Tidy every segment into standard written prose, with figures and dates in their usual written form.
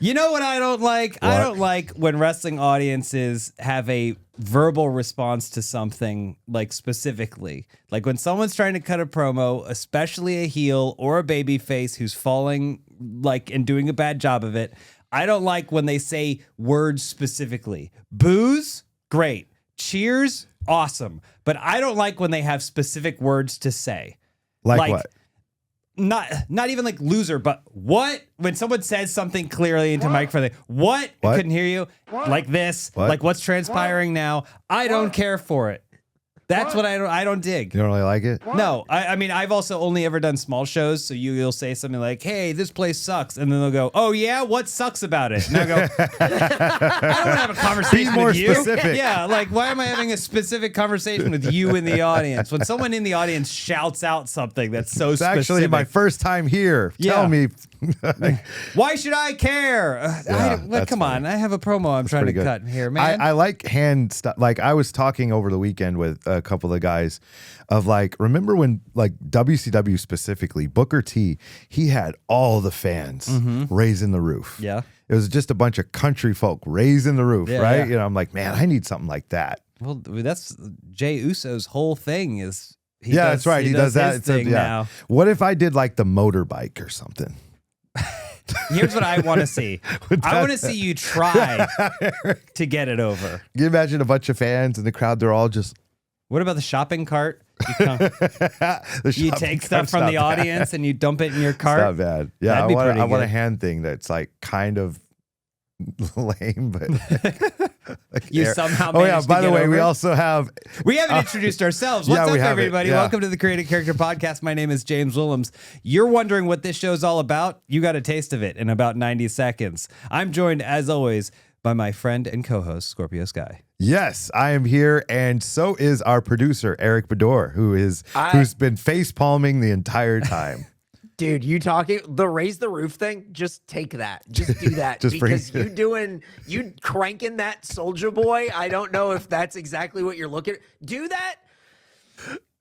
You know what I don't like? What? I don't like when wrestling audiences have a verbal response to something, like specifically. Like when someone's trying to cut a promo, especially a heel or a baby face who's falling like and doing a bad job of it. I don't like when they say words specifically. Boos, great. Cheers, awesome. But I don't like when they have specific words to say. Like what? Not even like loser, but what? When someone says something clearly into microphone, like, what? I couldn't hear you. Like this. What? Like what's transpiring now. I don't care for it. That's what I don't dig. You don't really like it? No, I mean, I've also only ever done small shows, so you'll say something like, hey, this place sucks. And then they'll go, oh, yeah? What sucks about it? And I go, I don't want to have a conversation more with you. specific. Yeah, like, why am I having a specific conversation with you in the audience? When someone in the audience shouts out something that's so It's specific. actually my first time here. Yeah. Tell me. Why should I care? Come on, I have a promo I'm trying to pretty good. cut here, man. I like hand stuff. Like I was talking over the weekend with a couple of guys of like, remember when like WCW specifically, Booker T, he had all the fans raising the roof. Yeah. It was just a bunch of country folk raising the roof, Yeah, right? yeah. You know, I'm like, man, I need something like that. Well, that's Jay Uso's whole thing is. That's right. He does that. his thing now. What if I did like the motorbike or something? Here's what I want to see. I want to see you try to get it over. Can you imagine a bunch of fans in the crowd? They're all just. What about the shopping cart? The You shopping take stuff cart's from not the bad. audience and you dump it in your It's cart. not bad. Yeah, That'd be pretty I want a good. hand thing that's like kind of lame, but like You there. somehow Oh yeah. managed to By the get way, over we it? also have. We haven't introduced ourselves. yeah, What's we up, haven't. everybody? Yeah. Welcome to the Creative Character Podcast. My name is James Willems. You're wondering what this show's all about? You got a taste of it in about 90 seconds. I'm joined, as always, by my friend and co-host, Scorpio Sky. Yes, I am here, and so is our producer Eric Bador, who's been face palming the entire time. Dude, you talking the raise the roof thing? Just take that. Just do that. Just because bring you cranking that Soldier Boy. I don't know if that's exactly what you're looking at. Do that.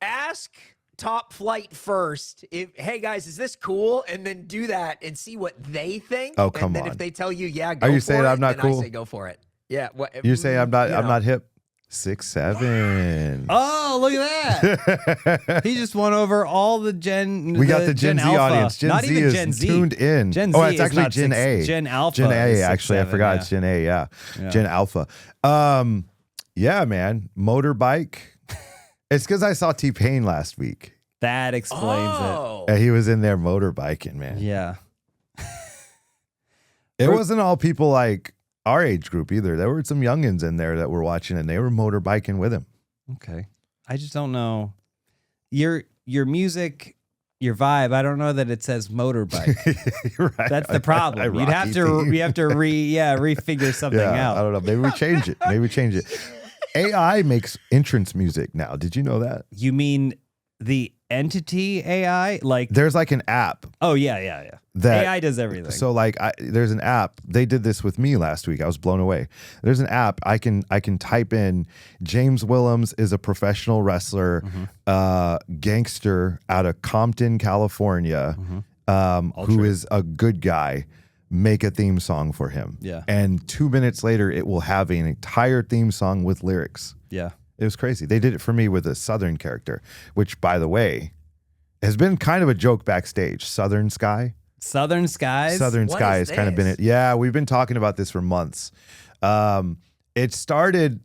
Ask Top Flight first. Hey guys, is this cool? And then do that and see what they think. Oh, come and then on. if they tell you, yeah, go Are you for saying it, I'm not then cool? I say go for it. Yeah. What, You say I'm not. you I'm know. not hip. 6'7". Oh, look at that. He just won over all the Gen We got the Gen Z Alpha. audience. Gen Not Z even is Gen Z. tuned in. Gen Z oh, it's is actually not Gen A. Gen Alpha. Gen A, is actually. I 6'7", forgot. yeah. It's Gen A, yeah. Yeah. Gen Alpha. Yeah, man. Motorbike. It's because I saw T-Pain last week. That explains Oh. And he was in there motorbiking, man. it. Yeah. It wasn't all people like our age group either. There were some youngins in there that were watching and they were motorbiking with him. Okay. I just don't know. Your music, your vibe, I don't know that it says motorbike. You're right. That's the problem. You'd have to refigure something I out. don't know. Maybe we change it. AI makes entrance music now. Did you know that? You mean the entity AI? Like There's like an app oh yeah. that AI does everything. So like there's an app. They did this with me last week. I was blown away. There's an app I can type in James Willems is a professional wrestler, gangster out of Compton, California, who is a good guy. Make a theme song for him. Yeah. And 2 minutes later, it will have an entire theme song with lyrics. Yeah. It was crazy. They did it for me with a Southern character, which, by the way, has been kind of a joke backstage. Southern Sky. Southern Skies. Southern What Sky is has kind of been this? it. Yeah, we've been talking about this for months. It started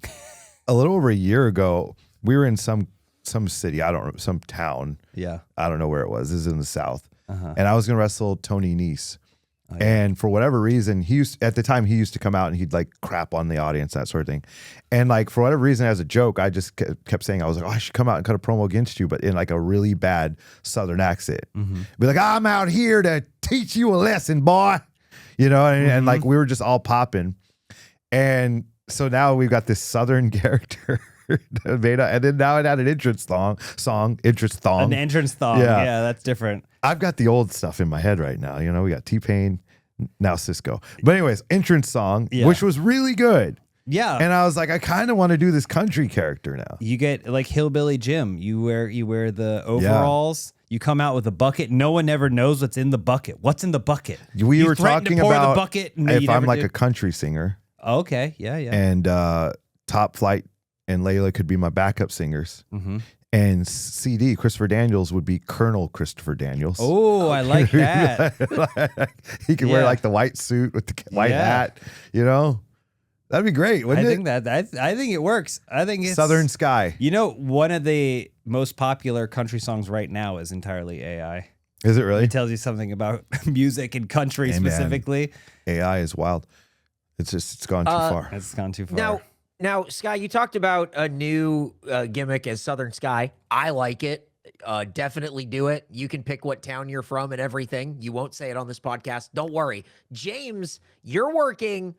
a little over a year ago. We were in some city, I don't know, some town. Yeah. I don't know where it was. This is in the South. Uh-huh. And I was going to wrestle Tony Nese. Oh, yeah. And for whatever reason, at the time he used to come out and he'd like crap on the audience, that sort of thing. And like for whatever reason, as a joke, I just kept saying, I was like, oh, I should come out and cut a promo against you, but in like a really bad Southern accent. Be like, I'm out here to teach you a lesson, boy. You know, and like we were just all popping. And so now we've got this Southern character. And then now it had an entrance song. An entrance thong. Yeah, that's different. I've got the old stuff in my head right now. You know, we got T-Pain, now Sisqo. But anyways, entrance song, which was really good. Yeah. And I was like, I kind of want to do this country character now. You get like Hillbilly Jim. You wear the overalls You come out with a bucket. No one ever knows what's in the bucket. What's in the bucket? We You were threaten to talking pour about the bucket. And if you I'm never like do. a country singer Okay, yeah. and Top Flight and Layla could be my backup singers. Mm-hmm. And CD, Christopher Daniels, would be Colonel Christopher Daniels. Oh, I like that. He could wear Yeah. like the white suit with the white Yeah. hat, you know? That'd be great, wouldn't I it? think I think it works. I think it's Southern Sky. You know, one of the most popular country songs right now is entirely AI. Is it really? It tells you something about music and country Hey, man. specifically. AI is wild. It's gone too far. It's gone too far. Now, Sky, you talked about a new gimmick as Southern Sky. I like it. Definitely do it. You can pick what town you're from and everything. You won't say it on this podcast. Don't worry. James, you're working.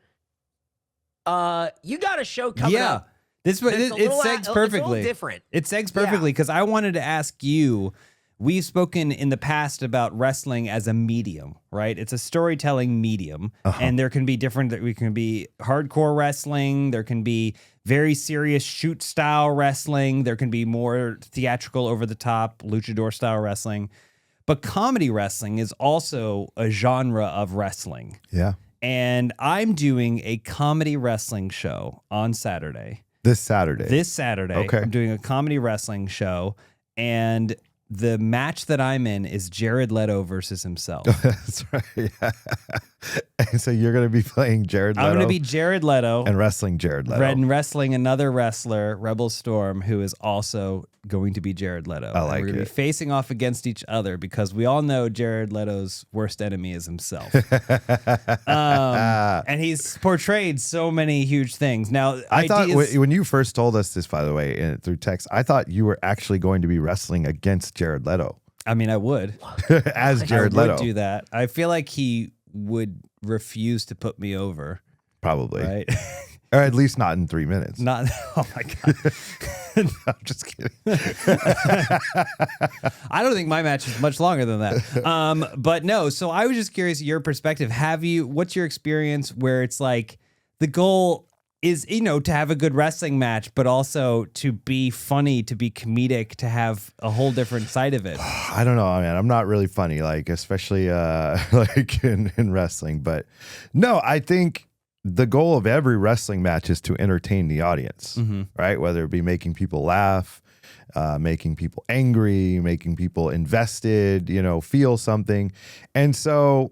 You got a show coming up. It segs perfectly. It's a little different. It segs perfectly because I wanted to ask you. We've spoken in the past about wrestling as a medium, right? It's a storytelling medium, and there can be different. We can be hardcore wrestling. There can be very serious shoot style wrestling. There can be more theatrical, over the top, luchador style wrestling. But comedy wrestling is also a genre of wrestling. Yeah. And I'm doing a comedy wrestling show on Saturday. This Saturday. Okay. I'm doing a comedy wrestling show, and the match that I'm in is Jared Leto versus himself. That's right. Yeah. And so you're going to be playing Jared Leto. I'm going to be Jared Leto and wrestling Jared Leto. and wrestling another wrestler, Rebel Storm, who is also going to be Jared Leto. I like We're going to it. be facing off against each other because we all know Jared Leto's worst enemy is himself. And he's portrayed so many huge things. Now, I thought ideas- when you first told us this, by the way, through text, I thought you were actually going to be wrestling against Jared Leto I mean, I would. as Jared I would Leto. do that. I feel like he would refuse to put me over, Probably. right? Or at least not in 3 minutes. Not. Oh my god. No, I'm just kidding. I don't think my match is much longer than that. But no. So I was just curious your perspective. What's your experience where it's like the goal is, to have a good wrestling match, but also to be funny, to be comedic, to have a whole different side of it. I don't know, man. I'm not really funny, like especially like in wrestling. But no, I think the goal of every wrestling match is to entertain the audience, right? Whether it be making people laugh, making people angry, making people invested, feel something. And so,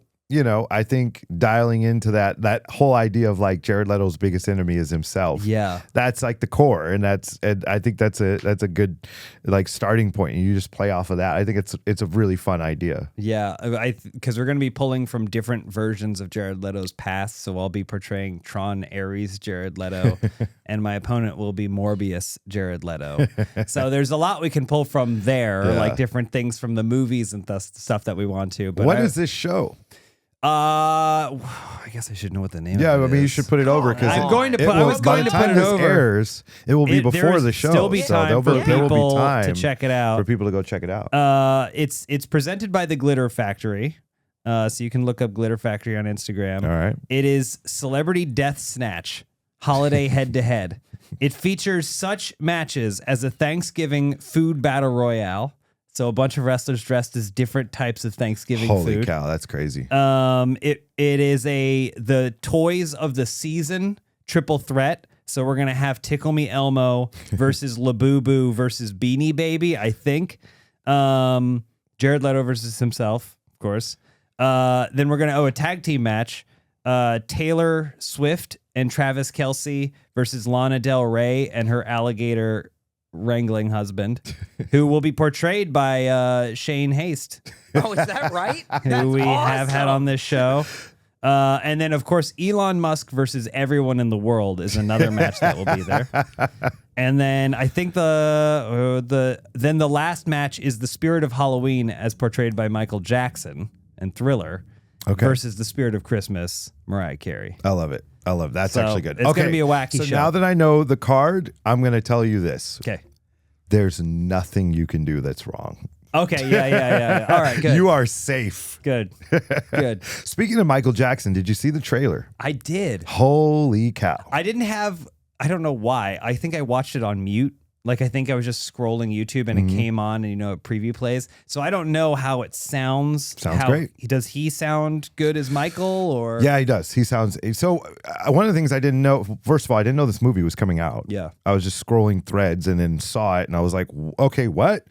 I think dialing into that whole idea of like Jared Leto's biggest enemy is himself. Yeah. That's like the core. And I think that's a good like starting point. And you just play off of that. I think it's a really fun idea. Yeah, because we're going to be pulling from different versions of Jared Leto's past. So I'll be portraying Tron Ares Jared Leto, and my opponent will be Morbius Jared Leto. So there's a lot we can pull from there, like different things from the movies and stuff that we want to. But What is this show? I guess I should know what the name. Yeah, of it I mean, you is. should put it over because I'm going to put. it I will- was by going the to put time it this over. airs, it will be There before will the show. Still be so time for there will people be time to check it out. for people to go check it out. It's presented by the Glitter Factory. So you can look up Glitter Factory on Instagram. All right. It is Celebrity Death Snatch Holiday Head to Head. It features such matches as a Thanksgiving food battle royale. So a bunch of wrestlers dressed as different types of Thanksgiving Holy food. cow, that's crazy. It is the toys of the season triple threat. So we're gonna have Tickle Me Elmo versus Labubu versus Beanie Baby, I think. Jared Leto versus himself, of course. Then we're gonna a tag team match. Taylor Swift and Travis Kelce versus Lana Del Rey and her alligator wrangling husband, who will be portrayed by Shane Haste, Oh, is that right? who we have had awesome. on this show. And then, of course, Elon Musk versus everyone in the world is another match that will be there. And then I think the last match is the Spirit of Halloween as portrayed by Michael Jackson and Thriller versus the Spirit of Christmas, Mariah Carey. I love it. That's So, actually good. it's gonna be a wacky so show. now that I know the card, I'm going to tell you this. Okay. There's nothing you can do that's wrong. Okay. Yeah. All right. Good. You are safe. Good. Good. Speaking of Michael Jackson, did you see the trailer? I did. Holy cow. I don't know why. I think I watched it on mute Like, I think I was just scrolling YouTube and it came on, and it preview plays. So I don't know how it sounds. Sounds great. Does he sound good as Michael, or? Yeah, he does. He sounds so. One of the things I didn't know. First of all, I didn't know this movie was coming out. Yeah. I was just scrolling threads and then saw it, and I was like, okay, what?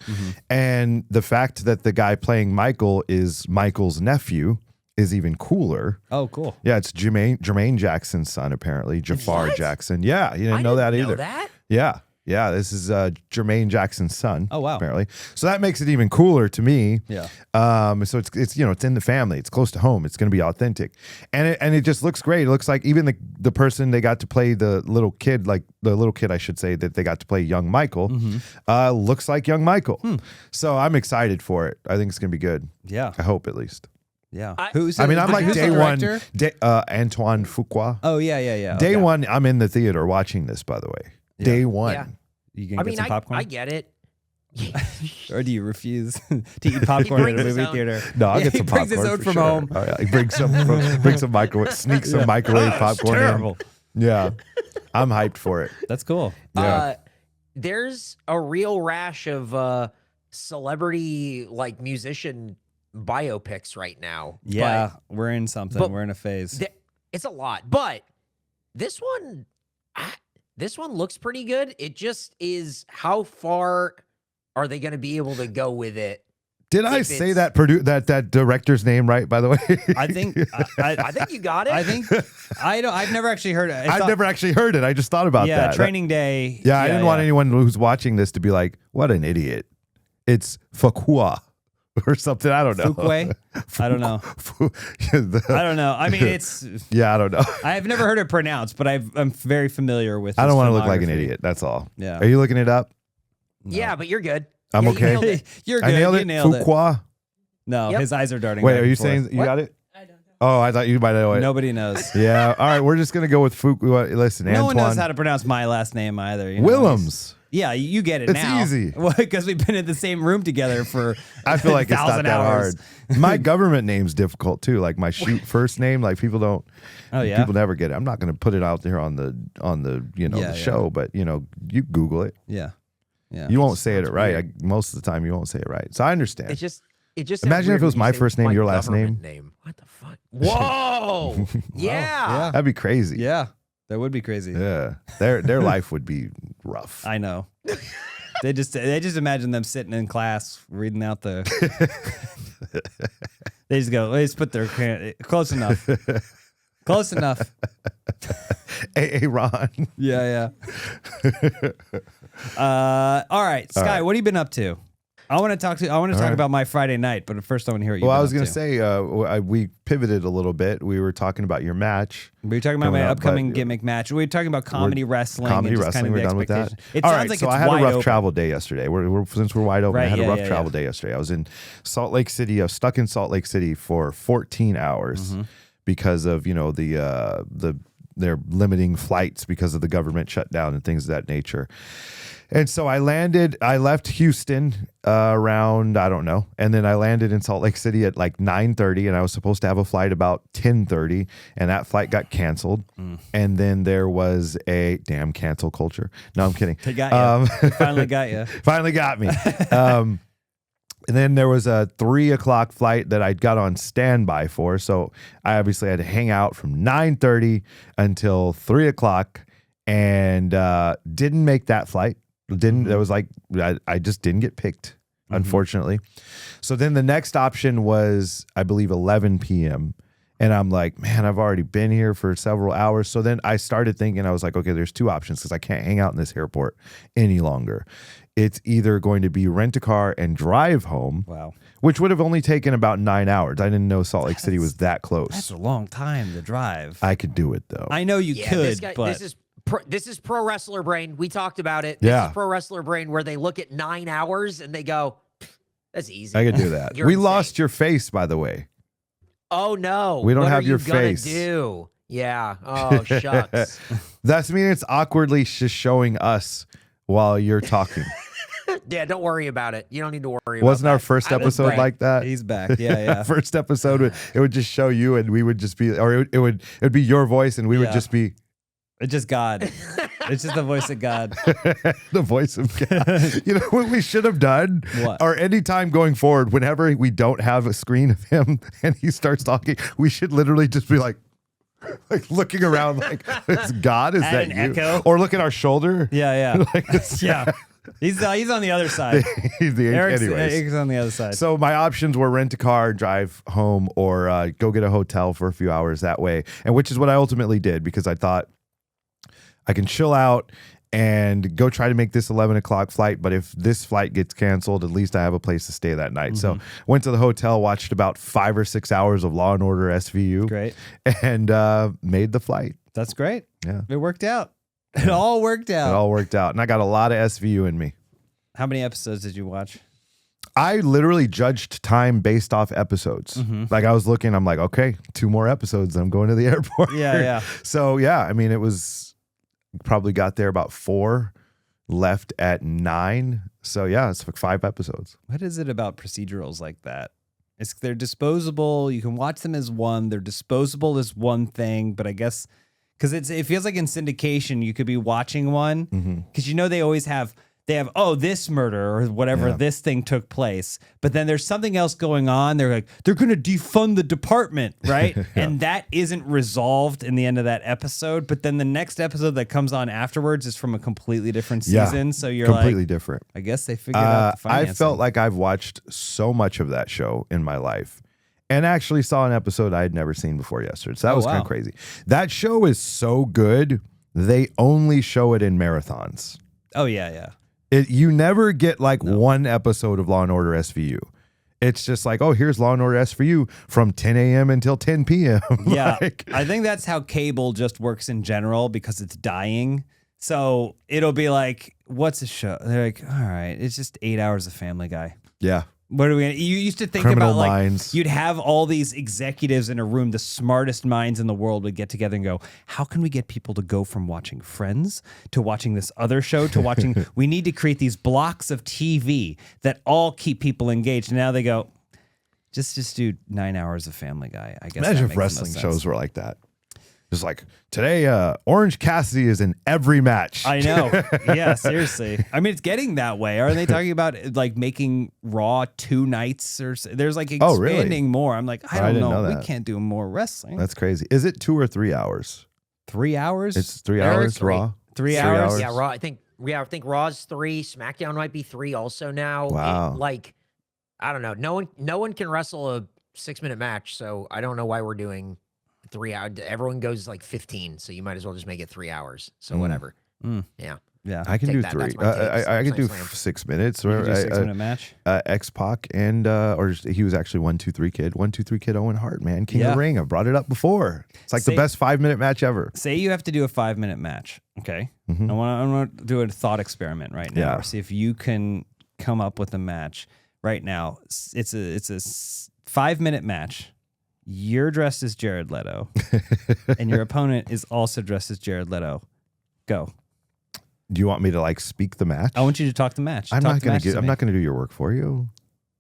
And the fact that the guy playing Michael is Michael's nephew is even cooler. Oh, cool. Yeah, it's Jermaine Jackson's son, apparently. Jafar What? Jackson. Yeah, you didn't know that either. That? Yeah. Yeah, this is Jermaine Jackson's son. Oh, wow. Apparently, so that makes it even cooler to me. Yeah. So it's it's in the family. It's close to home. It's going to be authentic, and it just looks great. It looks like even the person they got to play the little kid, I should say, that they got to play young Michael, looks like young Michael. So I'm excited for it. I think it's going to be good. Yeah. I hope at least. Yeah. I'm like who's day the one. director? Antoine Fuqua. Oh, yeah. Day Okay. one. I'm in the theater watching this. By the way, day one. Yeah. You gonna get some popcorn? I get it. Or do you refuse to eat popcorn at a brings his movie own. theater? No, I'll get he some brings popcorn his own for from sure. home. Oh, yeah. Bring some microwave, sneak some microwave popcorn Terrible. in. Yeah, I'm hyped for it. That's cool. Yeah. There's a real rash of celebrity musician biopics right now. Yeah, we're in something. but We're in a phase. It's a lot, but this one looks pretty good. It just is, how far are they going to be able to go with it? Did I if say it's- that director's name right? By the way, I think I think you got it. I think I've never actually heard it. I've never actually heard it. I just thought about that. Training Day. Yeah, I didn't want anyone who's watching this to be like, "What an idiot!" It's Fuqua or something. I don't know. Fuqua? I don't know. I don't know. I mean, it's. Yeah, I don't know. I've never heard it pronounced, but I'm very familiar with. I don't his want to look like an filmography. idiot. That's all. Yeah. Are you looking it up? Yeah, but you're good. I'm Yeah, you okay. nailed it. You're good. I nailed You it. nailed it. Fuqua. No, Yep. his eyes are darting. Wait, back are you and forth. saying you What? got it? I don't know. Oh, I thought you might know it. Nobody knows. Yeah. All right, we're just gonna go with Fuqua. Listen, No one Antoine knows how to pronounce my last name either. Willems. Yeah, you get it It's now. easy. Well, because we've been in the same room together for I feel like it's not 1,000 that hours. hard. My government name's difficult too. Like my first name, like people don't. Oh, yeah? People never get it. I'm not going to put it out there on the Yeah. show, but you Google it. Yeah. Yeah. You won't say it sounds right. weird. Most of the time, you won't say it right. So I understand. It just sounds Imagine weird if it was when you my say first name, my your last government name. What the fuck? Whoa! yeah. That'd be crazy. Yeah. That would be crazy. Yeah. Their life would be rough. I know. They just imagine them sitting in class reading out the. They just put their close enough. Close enough. Hey, Ron. Yeah. All right, Sky. right. What have you been up to? I want to talk right. about my Friday night, but first I want to hear what you. Well, I was going to say, we pivoted a little bit. We were talking about your match. We were talking about coming my up, upcoming but- gimmick match. We were talking about comedy wrestling. Comedy and just wrestling, kind of we're the done with that. expectation. It All sounds right, like so it's I had a wide rough open. travel day yesterday. Since we're wide open, I Right, had a yeah, rough yeah, travel yeah. day yesterday. I was in Salt Lake City. I was stuck in Salt Lake City for 14 hours because of they're limiting flights because of the government shutdown and things of that nature. And so I left Houston around, I don't know. And then I landed in Salt Lake City at like 9:30, and I was supposed to have a flight about 10:30, and that flight got canceled. And then there was a damn cancel culture. No, I'm kidding. They got you. They finally got you. Finally got me. And then there was a 3:00 flight that I got on standby for. So I obviously had to hang out from 9:30 until 3:00 and didn't make that flight. That was like, I just didn't get picked, unfortunately. So then the next option was, I believe, 11 p.m. And I'm like, man, I've already been here for several hours. So then I started thinking, I was like, okay, there's two options because I can't hang out in this airport any longer. It's either going to be rent a car and drive home, Wow. which would have only taken about 9 hours. I didn't know Salt Lake City was that That's close. a long time to drive. I could do it though. I know you Yeah, could, this guy, but this is pro wrestler brain. We talked about it. Yeah. This is pro wrestler brain where they look at 9 hours and they go, that's easy. I could do that. You're We insane. lost your face, by the way. Oh no. We don't What have are your you gonna face. do? Yeah. Oh shucks. That's mean it's awkwardly just showing us while you're talking. Yeah, don't worry about it. You don't need to worry about Wasn't our that. first I was episode brain. like that? he's back. Yeah, yeah. First episode, it would just show you, and we would just be, or it would be your voice, and we would Yeah. just be. It's just God. It's just the voice of God. The voice of God. You know what we should have done? What? Or anytime going forward, whenever we don't have a screen of him and he starts talking, we should literally just be like looking around like, is God? Is Add that an you? echo? Or look at our shoulder. Yeah. Like, Yeah. He's on the other side. Anyways. Eric's on the other side. So my options were rent a car, drive home, or go get a hotel for a few hours that way. And which is what I ultimately did because I thought I can chill out and go try to make this 11 o'clock flight. But if this flight gets canceled, at least I have a place to stay that night. So went to the hotel, watched about 5 or 6 hours of Law and Order SVU. Great. And made the flight. That's great. Yeah. It worked out. It all worked out. It all worked out. And I got a lot of SVU in me. How many episodes did you watch? I literally judged time based off episodes. Like I was looking, I'm like, okay, 2 more episodes and I'm going to the airport. Yeah. So yeah, I mean, it was probably got there about 4, left at 9. So yeah, it's like 5 episodes. What is it about procedurals like that? They're disposable. You can watch them as one. They're disposable as one thing, but I guess because it feels like in syndication you could be watching one because they always have this murder or whatever this thing took place, but then there's something else going on. They're like they're gonna defund the department, right? And that isn't resolved in the end of that episode. But then the next episode that comes on afterwards is from a completely different season. So you're completely like, different. I guess they figured out the financing. I felt like I've watched so much of that show in my life. And actually saw an episode I had never seen before yesterday. So that was kind of crazy. That show is so good, they only show it in marathons. Oh, yeah. You never get one episode of Law & Order SVU. It's just like, oh, here's Law & Order SVU from 10 a.m. until 10 p.m. Yeah, I think that's how cable just works in general because it's dying. So it'll be like, what's a show? They're like, all right, it's just 8 hours of Family Guy. Yeah. What are we gonna, you used to think Criminal about Minds. You'd have all these executives in a room, the smartest minds in the world would get together and go, how can we get people to go from watching Friends to watching this other show to watching, we need to create these blocks of TV that all keep people engaged. And now they go, just do 9 hours of Family Guy. I guess. Imagine if wrestling shows were like that. Just like today, Orange Cassidy is in every match. I know. Yeah, seriously. I mean, it's getting that way. Are they talking about like making Raw 2 nights or there's like expanding more? I'm like, I don't know. We can't do more wrestling. That's crazy. Is it 2 or 3 hours? 3 hours? It's 3 hours Raw. 3 hours? Yeah, Raw. I think Raw's 3. SmackDown might be 3 also now. Wow. I don't know. No one can wrestle a 6-minute match, so I don't know why we're doing 3 hours. Everyone goes like 15, so you might as well just make it 3 hours. So whatever. Yeah. I can do that. 3. That's my take. I can do Slam. 6 minutes. You can do a 6-minute match? X-Pac and he was actually 1-2-3 Kid. 1-2-3 Kid Owen Hart, man. King of the Ring. I brought it up before. It's like the best 5-minute match ever. Say you have to do a 5-minute match. Okay. I want to do a thought experiment right now. See if you can come up with a match right now. It's a 5-minute match. You're dressed as Jared Leto, and your opponent is also dressed as Jared Leto. Go. Do you want me to speak the match? I want you to talk the match. I'm not going to do your work for you.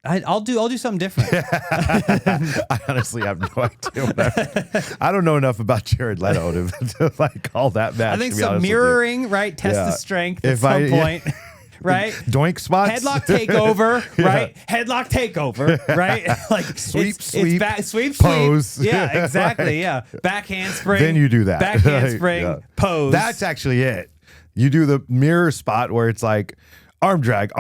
I'll do something different. I honestly have no idea. I don't know enough about Jared Leto to call that match. I think some mirroring, right? Test the strength at some point. Right? Doink spots. Headlock takeover, right? Headlock takeover, right? Sweep, sweep, pose. Yeah, exactly. Yeah. Back handspring. Then you do that. Back handspring, pose. That's actually it. You do the mirror spot where it's like arm drag.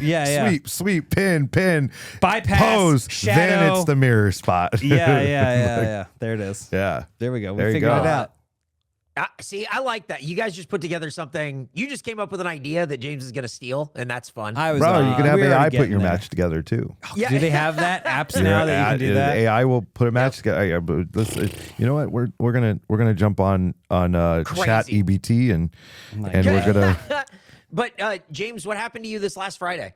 Yeah. Sweep, pin, bypass, pose. shadow. Then it's the mirror spot. Yeah. There it is. Yeah. There we go. We There you figured go. it out. See, I like that. You guys just put together something. You just came up with an idea that James is going to steal, and that's fun. Bro, you can have AI put your match together too. Yeah. Do they have that apps now that you can do that? AI will put a match together. But you know what? We're gonna jump on Chat EBT and we're gonna. But James, what happened to you this last Friday?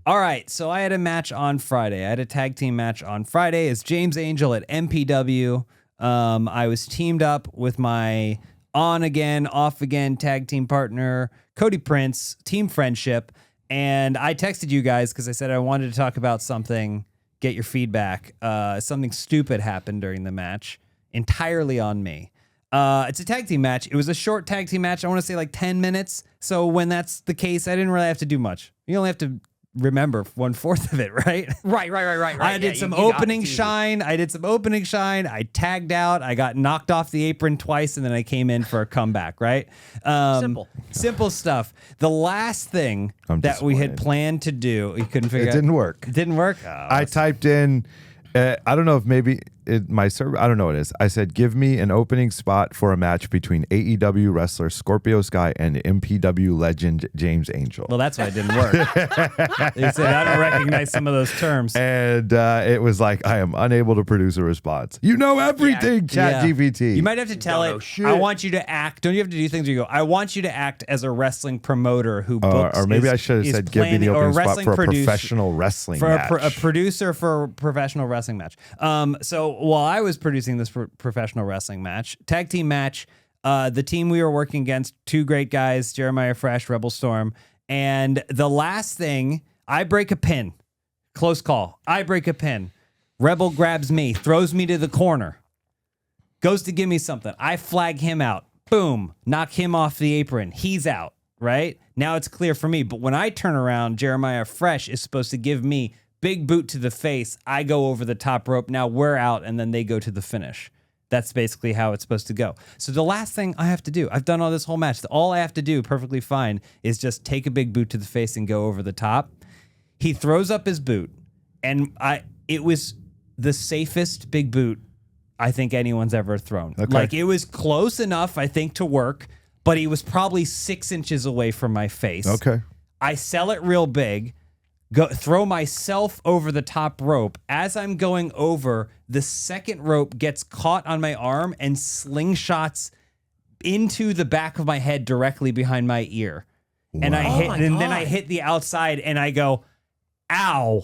All right, so I had a match on Friday. I had a tag team match on Friday. It's James Angel at MPW. I was teamed up with my on again, off again tag team partner, Cody Prince, team friendship. And I texted you guys because I said I wanted to talk about something, get your feedback. Something stupid happened during the match, entirely on me. It's a tag team match. It was a short tag team match. I want to say like 10 minutes. So when that's the case, I didn't really have to do much. You only have to remember 1/4 of it, right? Right. I did some opening shine. I tagged out. I got knocked off the apron twice, and then I came in for a comeback, right? Simple stuff. The last thing that we had planned to do, you couldn't figure out. It didn't work. It didn't work? I typed in, I don't know if maybe my server, I don't know what it is. I said, give me an opening spot for a match between AEW wrestler Scorpio Sky and MPW legend James Angel. Well, that's why it didn't work. They said, I don't recognize some of those terms. And it was like, I am unable to produce a response. You know everything, ChatGPT. You might have to tell it, I want you to act. Don't you have to do things where you go, I want you to act as a wrestling promoter who books. Or maybe I should have said, give me the opening spot for a professional wrestling match. A producer for a professional wrestling match. So while I was producing this professional wrestling match, tag team match, the team we were working against, two great guys, Jeremiah Fresh, Rebel Storm, and the last thing, I break a pin. Close call. I break a pin. Rebel grabs me, throws me to the corner, goes to give me something. I flag him out. Boom. Knock him off the apron. He's out, right? Now it's clear for me. But when I turn around, Jeremiah Fresh is supposed to give me big boot to the face. I go over the top rope. Now we're out, and then they go to the finish. That's basically how it's supposed to go. So the last thing I have to do, I've done all this whole match. All I have to do, perfectly fine, is just take a big boot to the face and go over the top. He throws up his boot, and it was the safest big boot I think anyone's ever thrown. Okay. Like, it was close enough, I think, to work, but he was probably 6 inches away from my face. Okay. I sell it real big. Throw myself over the top rope. As I'm going over, the second rope gets caught on my arm and slingshots into the back of my head directly behind my ear. Wow. And then I hit the outside and I go, ow.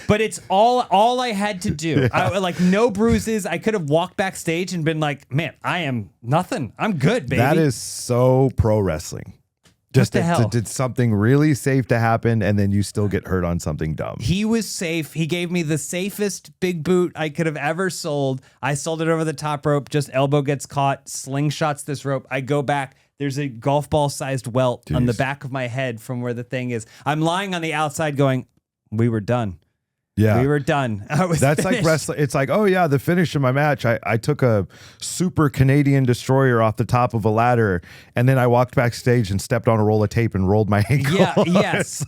But it's all I had to do. Yeah. No bruises. I could have walked backstage and been like, man, I am nothing. I'm good, baby. That is so pro wrestling. Just did something really safe to happen, and then you still get hurt on something dumb. He was safe. He gave me the safest big boot I could have ever sold. I sold it over the top rope. Just elbow gets caught, slingshots this rope. I go back. There's a golf ball sized welt on the back of my head from where the thing is. I'm lying on the outside going, we were done. Yeah, we were done. That's finished. Like wrestling. It's like, oh yeah, the finish of my match. I took a super Canadian destroyer off the top of a ladder, and then I walked backstage and stepped on a roll of tape and rolled my ankle. Yeah, yes,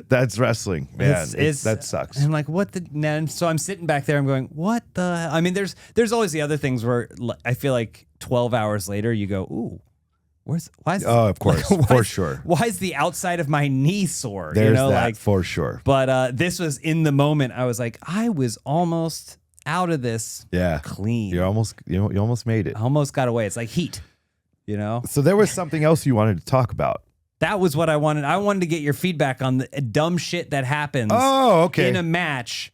that's wrestling, man. That sucks. I'm like, what the? And so I'm sitting back there. I'm going, what the? I mean, there's always the other things where I feel like 12 hours later, you go, ooh. Of course, for sure. Why is the outside of my knee sore? There's that for sure. But this was in the moment. I was like, I was almost out of this. Yeah, clean. You almost made it. I almost got away. It's like heat, So there was something else you wanted to talk about. That was what I wanted. I wanted to get your feedback on the dumb shit that happens. Oh, okay. In a match.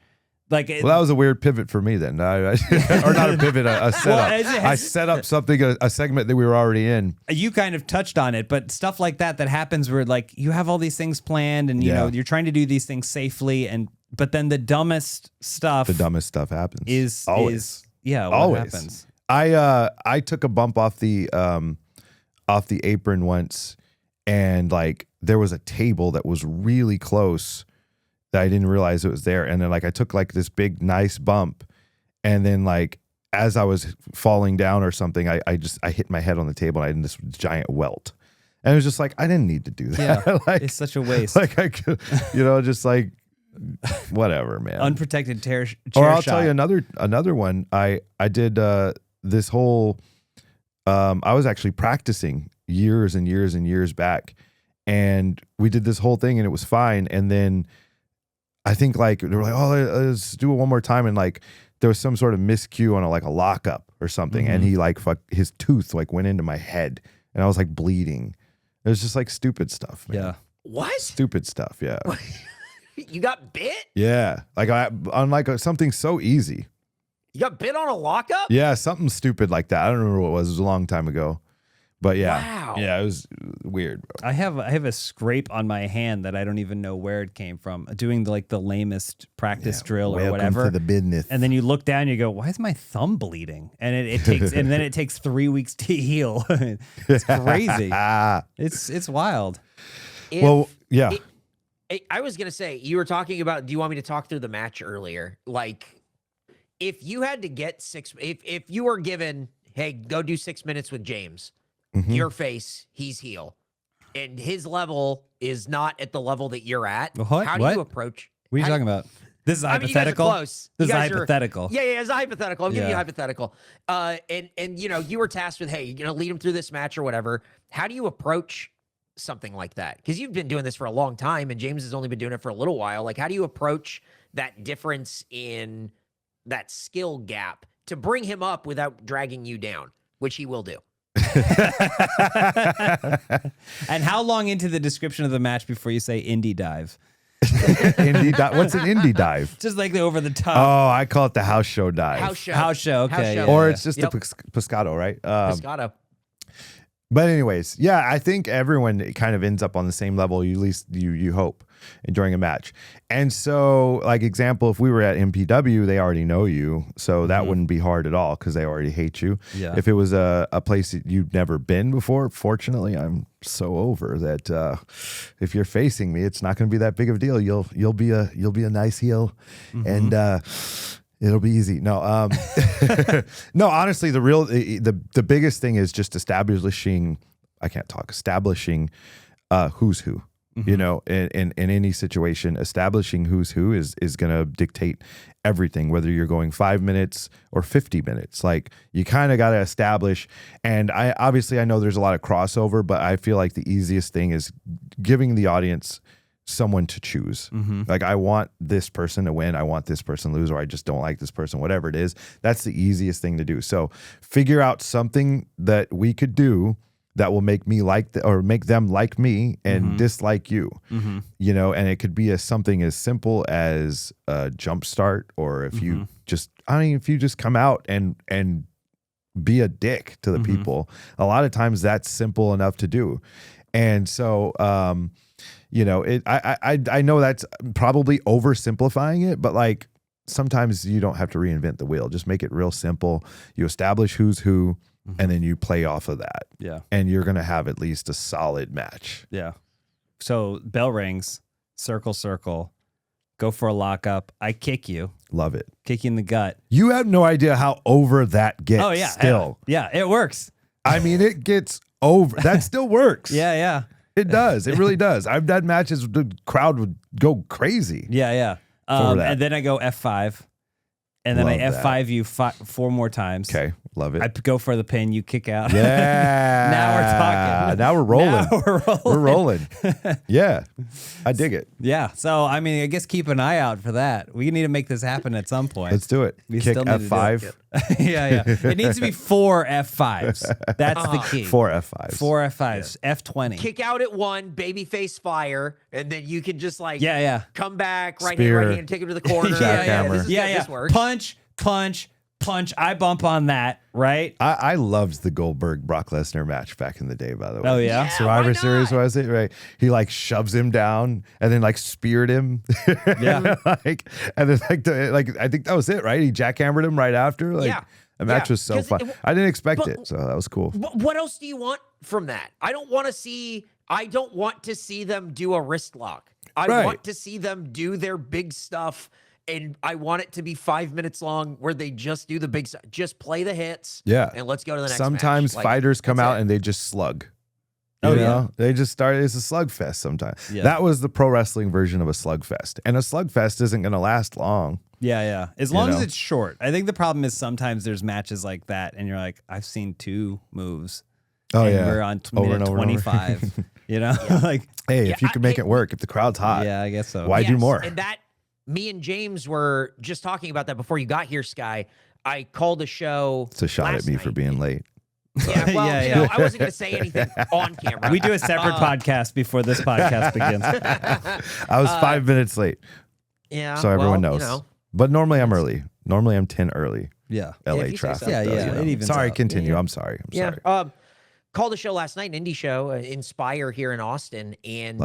Well, that was a weird pivot for me then. Or not a pivot, a setup. I set up something, a segment that we were already in. You kind of touched on it, but stuff like that happens where like you have all these things planned and you know you're trying to do these things safely, but then the dumbest stuff happens. Is always. What happens? I took a bump off the apron once, and like there was a table that was really close that I didn't realize it was there. And then like I took like this big nice bump, and then like as I was falling down or something, I hit my head on the table and I had this giant welt. And it was just like, I didn't need to do that. Yeah, like, it's such a waste. Like I could, just like whatever, man. Unprotected chair Or I'll shot. tell you another one. I did this whole I was actually practicing years and years and years back, and we did this whole thing and it was fine. And then I think like they were like, oh, let's do it one more time, and like there was some sort of miscue on a lockup or something, and he like his tooth like went into my head, and I was like bleeding. It was just like stupid stuff, man. Yeah. What? Stupid stuff, yeah. You got bit? Yeah, like on like something so easy. You got bit on a lockup? Yeah, something stupid like that. I don't remember what it was. It was a long time ago, but yeah. Wow. Wow. Yeah, it was weird, bro. I have a scrape on my hand that I don't even know where it came from. Doing the lamest practice drill or whatever. Welcome to the business. And then you look down, you go, "Why is my thumb bleeding?" And it takes, and then it takes 3 weeks to heal. It's crazy. It's wild. I was gonna say, you were talking about. Do you want me to talk through the match earlier? Like, if you had to get if you were given, hey, go do 6 minutes with James, your face, he's heel, and his level is not at the level that you're at. What? How do you approach? What are you talking about? This is hypothetical. You guys are close. This is hypothetical. Yeah, it's a hypothetical. I'm giving you a hypothetical. And you were tasked with, hey, lead him through this match or whatever. How do you approach something like that? Because you've been doing this for a long time, and James has only been doing it for a little while. Like, how do you approach that difference in that skill gap to bring him up without dragging you down, which he will do? And how long into the description of the match before you say indie dive? What's an indie dive? Just like the over the top. Oh, I call it the house show dive. House show. Okay. House show. Or it's just a pescado, right? Moscato. But anyways, yeah, I think everyone kind of ends up on the same level, at least you hope, during a match. And so, like, example, if we were at MPW, they already know you, so that wouldn't be hard at all because they already hate you. Yeah. If it was a place that you've never been before, fortunately, I'm so over that. If you're facing me, it's not going to be that big of a deal. You'll be a nice heel, and it'll be easy. No, no. Honestly, the biggest thing is just establishing. I can't talk. Establishing who's who. You know, in any situation, establishing who's who is going to dictate everything. Whether you're going 5 minutes or 50 minutes, like you kind of got to establish. And I know there's a lot of crossover, but I feel like the easiest thing is giving the audience someone to choose. Like, I want this person to win, I want this person to lose, or I just don't like this person, whatever it is. That's the easiest thing to do. So figure out something that we could do that will make me or make them like me and dislike you. You know, and it could be something as simple as a jump start, or if you if you just come out and be a dick to the people. A lot of times that's simple enough to do. And so you know, I know that's probably oversimplifying it, but like sometimes you don't have to reinvent the wheel. Just make it real simple. You establish who's who, and then you play off of that. Yeah. And you're going to have at least a solid match. Yeah. So bell rings, circle, go for a lockup. I kick you. Love it. Kick you in the gut. You have no idea how over that gets. Oh, yeah. Still. Yeah, it works. I mean, it gets over. That still works. Yeah. It does. It really does. I've done matches, the crowd would go crazy. Yeah. And then I go F5. And then Love I F5 you 4 more times. Okay. Love it. I go for the pin, you kick out. Yeah. Now we're talking. Now we're rolling. We're rolling. Yeah. I dig it. Yeah. So, I mean, I guess keep an eye out for that. We need to make this happen at some point. Let's do it. We Kick still need to do F5. Yeah. It needs to be 4 F5s. That's the key. 4 F5s. 4 F5s. F20. Kick out at 1, babyface fire, and then you can just like come back, right hand, take him to the corner. This works. Punch. I bump on that, right? I loved the Goldberg Brock Lesnar match back in the day, by the way. Oh, yeah? Survivor Series, was it? Right. He like shoves him down and then like speared him. Yeah. And then I think that was it, right? He jackhammered him right after. The match was so fun. I didn't expect it, so that was cool. What else do you want from that? I don't want to see them do a wrist lock. I want to see them do their big stuff. And I want it to be 5 minutes long where they just do the big stuff. Just play the hits. Yeah. And let's go to the next Sometimes match. fighters come out and they just slug. You know? They just start. It's a slugfest sometimes. Yeah. That was the pro wrestling version of a slugfest. And a slugfest isn't going to last long. Yeah. As long as it's short. I think the problem is sometimes there's matches like that and you're like, I've seen 2 moves. Oh, and yeah. We're on minute 25. You know? Like, hey, if you can make it work, if the crowd's hot. Yeah, I guess so. Why do more? And that, me and James were just talking about that before you got here, Sky. I called a show. It's a shot at me for being late. Yeah, well, you know, I wasn't going to say anything on camera. We do a separate podcast before this podcast begins. I was 5 minutes late. Yeah. So everyone knows. You know. But normally I'm early. Normally I'm 10 early. Yeah. LA if you say traffic. so. Yeah. You know. It evens Sorry, out. continue. I'm sorry. Yeah. called a show last night, an indie show, Inspire here in Austin, and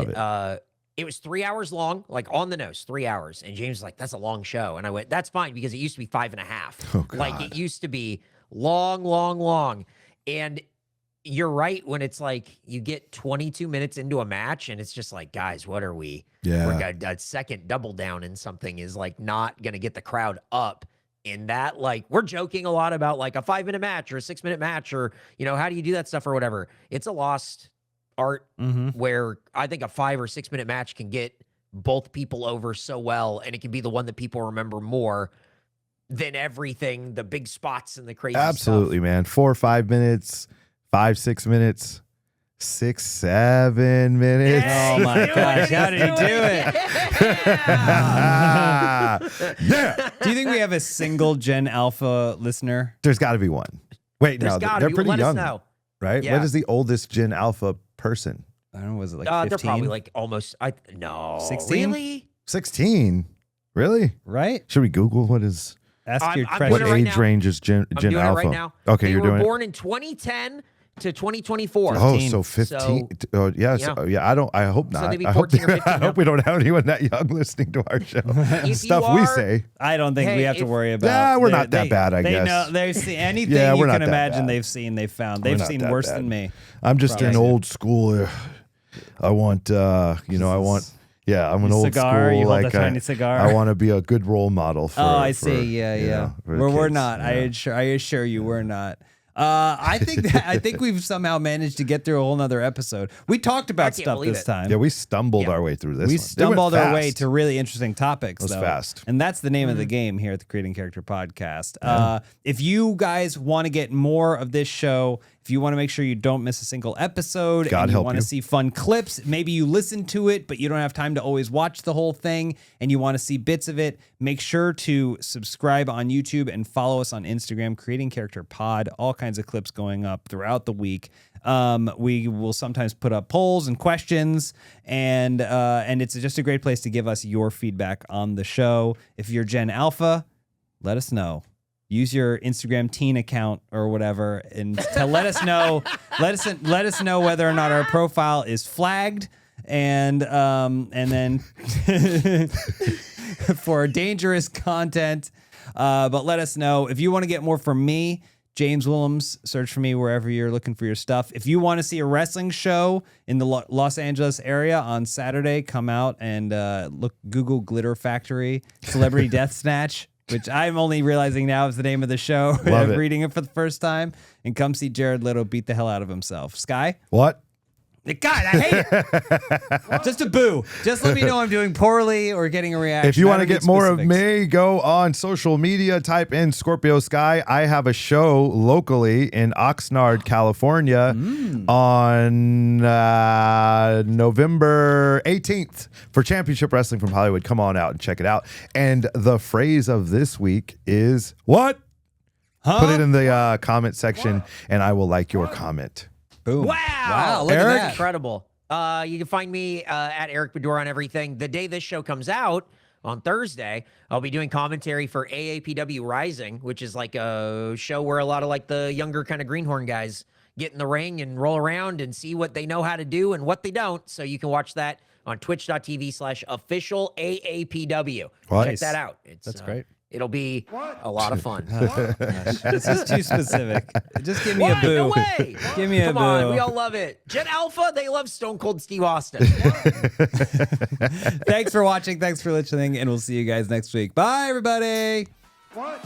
it was 3 hours long, like on the nose, 3 hours. And James was like, "That's a long show," and I went, "That's fine because it used to be 5.5. Oh, God. Like it used to be long, and." You're right when it's like you get 22 minutes into a match and it's just like, guys, what are we? Yeah. We're a second double down in something is like not going to get the crowd up in that. Like we're joking a lot about like a 5-minute match or a 6-minute match or, how do you do that stuff or whatever? It's a lost art where I think a 5 or 6-minute match can get both people over so well. And it can be the one that people remember more than everything, the big spots and the crazy Absolutely, stuff. man. 4 or 5 minutes. 5, 6 minutes, 6, 7 minutes. Oh my gosh, how did he do it? Yeah. Do you think we have a single Gen Alpha listener? There's got to be one. Wait, There's no, gotta they're be. pretty Let young, us know. right? Yeah. What is the oldest Gen Alpha person? I don't know, was it like 15? They're probably like almost, no. 16? Really? 16. Really? Right? Should we Google what is Ask your I'm what doing it right age now. range is Gen I'm doing Alpha? it right now. Okay, you're doing They it. were born in 2010 to 2024. Oh, 15. so 15. Oh, yeah. So, yeah. I hope not. they'd be I hope 14 or 15 I now. hope we don't have anyone that young listening to our show. If Stuff you we are- say. I don't think we Hey, have to if- worry about. Yeah, we're not that bad, I they guess. Know, they've seen anything Yeah, you we're can not that imagine. bad. They've seen. They've found. We're They've not seen that worse bad. than me. I'm just Probably. an old school. I want, I want. Yeah, I'm an old Cigar? school. You hold like a tiny cigar? I want to be a good role model for. I for, see. Yeah. for We're kids. not. Yeah. I assure you, we're not. I think we've somehow managed to get through a whole nother episode. We talked about can't stuff believe this it. time. Yeah, we stumbled our way through this. We one. It went stumbled our way fast. to really interesting topics. It was though. fast. And that's the name of the game here at the Creating Character Podcast. If you guys want to get more of this show, if you want to make sure you don't miss a single episode, God and you help want you. to see fun clips, maybe you listen to it, but you don't have time to always watch the whole thing, and you want to see bits of it, make sure to subscribe on YouTube and follow us on Instagram, Creating Character Pod. All kinds of clips going up throughout the week. We will sometimes put up polls and questions, and it's just a great place to give us your feedback on the show. If you're Gen Alpha, let us know. Use your Instagram teen account or whatever, and let us know. Let us know whether or not our profile is flagged, and then for dangerous content. But let us know if you want to get more from me. James Willems, search for me wherever you're looking for your stuff. If you want to see a wrestling show in the Los Angeles area on Saturday, come out and Google Glitter Factory Celebrity Death Snatch, which I'm only realizing now is the name of the show. Love I'm it. reading it for the first time. And come see Jared Leto beat the hell out of himself. Sky? What? God, I hate it. Just a boo. Just let me know I'm doing poorly or getting a reaction. If you I want to don't get need more of specifics. me, go on social media, type in Scorpio Sky. I have a show locally in Oxnard, California on November 18th for Championship Wrestling from Hollywood. Come on out and check it out. And the phrase of this week is what? Huh? Put it in the comment section and I will like your comment. Boom. Wow. Look Eric? at that. Incredible. You can find me at Eric Bedore on everything. The day this show comes out, on Thursday, I'll be doing commentary for AAPW Rising, which is like a show where a lot of like the younger kind of greenhorn guys get in the ring and roll around and see what they know how to do and what they don't. So you can watch that on twitch.tv/official AAPW. Check Nice. that out. That's great. It'll be a lot of fun. This is too specific. Just give me What? a boo. No way. Give me a Come boo. on, we all love it. Gen Alpha, they love Stone Cold Steve Austin. Thanks for watching. Thanks for listening. And we'll see you guys next week. Bye, everybody. What?